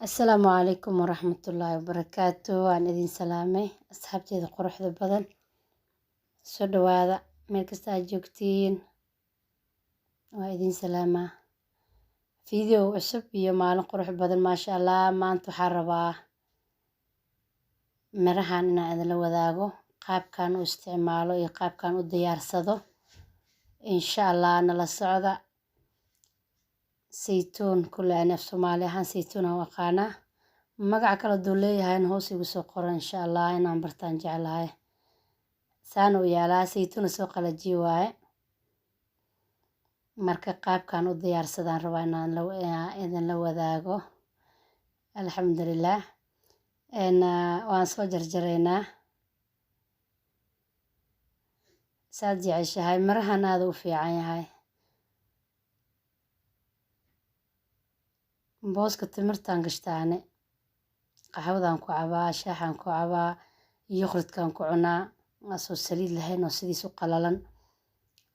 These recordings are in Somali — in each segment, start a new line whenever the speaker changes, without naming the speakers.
السلام عليكم ورحمة الله وبركاته. وأنا إذن سلامي أصحابتي إذا قروح ذا بدن سودو هذا ملكستا جوكتين وإذن سلامة فيديو عشب يوم قروح بدن ما شاء الله ما أنتو حربا مرحان إنا إذن لو ذاقو قاب كانوا استعمالو إي قاب كانوا ديار صدو إن شاء الله أنا للصعودة سيتون كل أنا في صومالي هان سيتون وقانا magaca kala duuleeyahay hoos igu soo qoran insha Allah inaan bartaan jeclahay saan u yaalaa saytuun soo qalaji waaye marka qaabkan u diyaarsadaan rabaa inaan idin la wadaago alxamdulillah waan soo jarjaraynaa saad jeceshahay marahan aad u fiican yahay booska timirtaan gashtaane qaxwadan ku cabaa shaaxan ku cabaa yoghurtkan ku cunaa asoo saliid lahayn oo sidiis u qalalan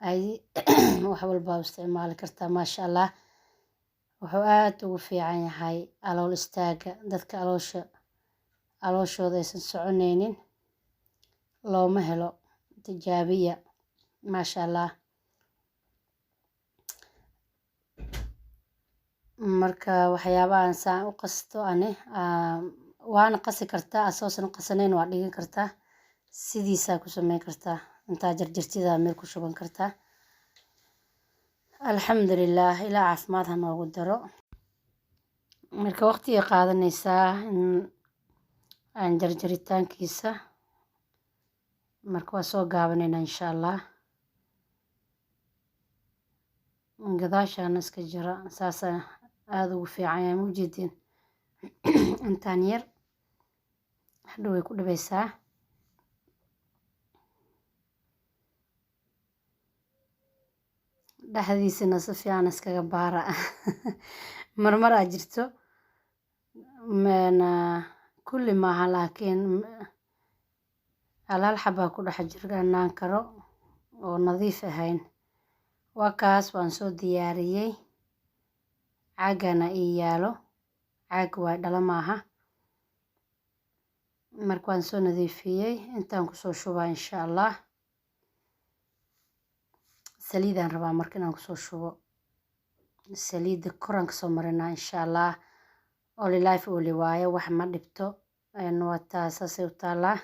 ay wax walba u isticmaali kartaa maasha Allah wuxuu aad ugu fiican yahay alool istaaga dadka alooshooda aysan soconaynin looma helo tijaabiya maasha Allah marka waxyaabahan saan u qasto waana qasi kartaa asoosan qasanayn waa dhigi kartaa sidiisaa ku samayn kartaa intaa jarjartida meel ku shuban kartaa alxamdulillah ilaa caafimaad ha noogu daro marka waqtiga qaadanaysaa in aan jarjaritaankiisa marka waa soo gaabanaynaa insha Allah gadaashaana iska jira saasa aad ugu fiican yahay mujeedin intaan yar hadhow way ku dhibaysaa dhexdiisana si fiican iskaga baara marmar aa jirto kulli maaha laakiin hal xabaa ku dhex jirnaan karo oo nadiif ahayn waa kaas waan soo diyaariyey caagana ii yaalo caag waa dhala maaha marka waan soo nadiifiyey intaan kusoo shubaa insha Allah saliidaan rabaa marka inaan kusoo shubo saliida koraan kasoo marinaa insha Allah oli life oli waaye wax ma dhibto waa taasasay u taalaa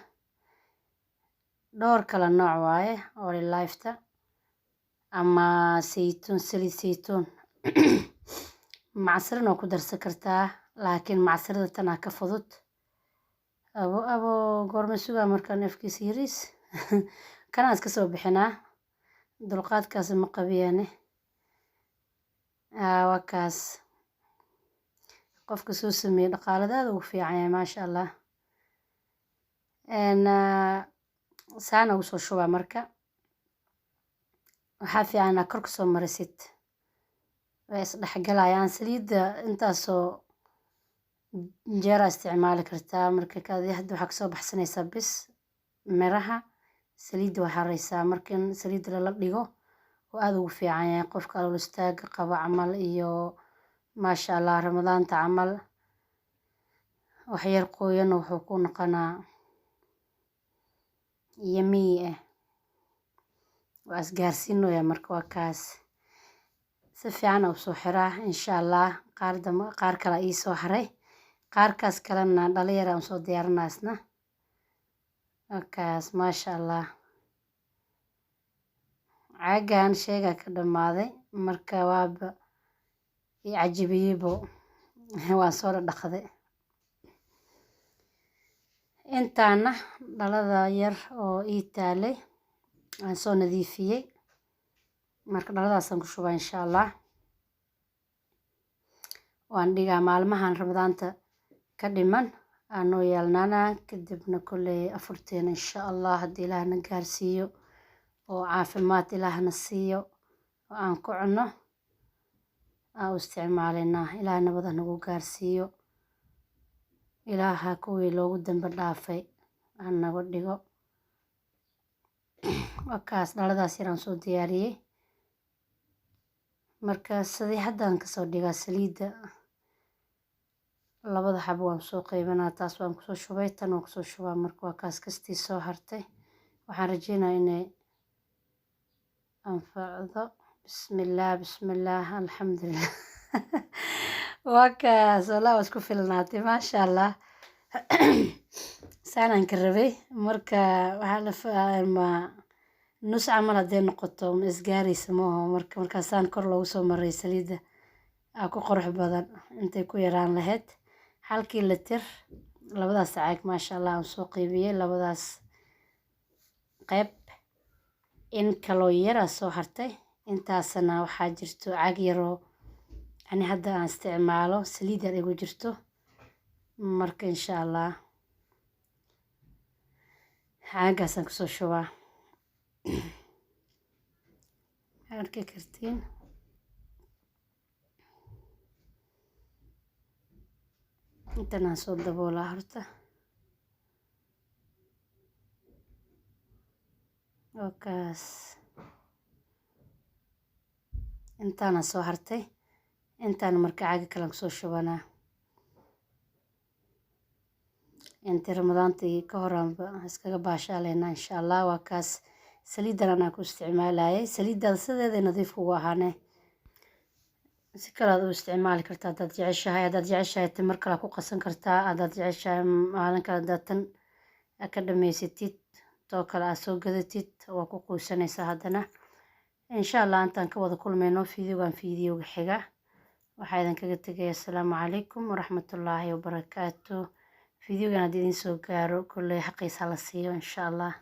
dhowr kala nooc waaye oli lifeta ama saytuun saliid saytuun macsarana waa ku darsan kartaa laakiin macsarada tanaa ka fudud abo goorma sugaa markaan afkiisa yariis kanaan iska soo bixinaa dulqaadkaas ma qabiyaane waa kaas qofka soo sameeyey dhaqaaladaada ugu fiican yahay maasha Allah saana ugu soo shubaa marka waxaa fiican inaad kor kasoo marisid way isdhexgalayaan saliidda intaasoo jeera isticmaali kartaa marka hadda waxaa kasoo baxsanaysaa bis miraha saliidda waa haraysaa marka in saliidda lala dhigo oo aad ugu fiican yahay qofka alool istaaga qaba camal iyo maasha Allah ramadaanta camal wax yar qoyan wuxuu ku noqonaa yummy waa isgaarsiinooya marka waa kaas si fiican u soo xiraa insha Allah qaar kale ii soo haray qaarkaas kalena dhalinyaro aan soo diyaarinaysna kaas maasha Allah caagan sheega ka dhamaaday marka waaba ii cajibiyeybo waan soo dhaqday intaana dhalada yar oo ii taalay aan soo nadiifiyey marka dhaladaasaan ku shubaa insha Allah waan dhigaa maalmahan ramadaanta ka dhiman aanoo yeelnaana kadibna kulley afurteena insha Allah haddii ilaahna gaarsiiyo oo caafimaad ilaahna siiyo oo aan ku cunno aan u isticmaalinaa ilaah nabada nagu gaarsiiyo ilaaha kuwii loogu dambe dhaafay aan naga dhigo waa kaas dhaladaas yaraan soo diyaariyey marka sidii haddaan kasoo dhigaa saliidda labada xabo waan soo qeybinaa. Taas waan kusoo shubay, tan waan kusoo shubaa. Marka waa kaas kastii soo hartay. waxaan rajeynayaa inay anfacdo. bismillaah alxamdulilah. waa kaas walaa waa isku filnaatay maasha allah. saanaan ka rabay marka waxaa ma nus camal hadday noqoto ma isgaaraysa maaho. markaasaan kor loogu soo maray saliidda ku qurux badan intay ku yaraan lahayd. halkii litir labadaas caag maasha allah aan soo qaybiyey labadaas qayb. in kaloo yara soo hartay intaasna waxaa jirto caag yaroo yani hadda aan isticmaalo saliid yar igu jirto. marka insha allah caagaasaan kusoo shubaa. arki kartiin intan aan soo daboolaa horta. kaas intaana soo hartay. intaana marka caaga kalan kusoo shubanaa. intii ramadaantii ka horaanba iskaga baashaaleyna insha allah. waa kaas saliidan anaa ku isticmaalayay. saliiddaada sideeday nadiif ugu ahaanee. si kale aad u isticmaali kartaa haddaad jeceshahay. haddaad jeceshahay tamar kale ku qasan kartaa. haddaad jeceshahay maalin kale haddaad tan ka dhamaysatid too kale aad soo gadatid waa ku quusanaysaa haddana. insha allah intaan ka wada kulmayno fiidiyowgan fiidiyowga xiga. waxaa idinkaga tegaya asalaamu calaykum waraxmatullaahi wabarakaatu. fiidiyowgan haddii idin soo gaaro kolley xaqiisa la siiyo insha allah.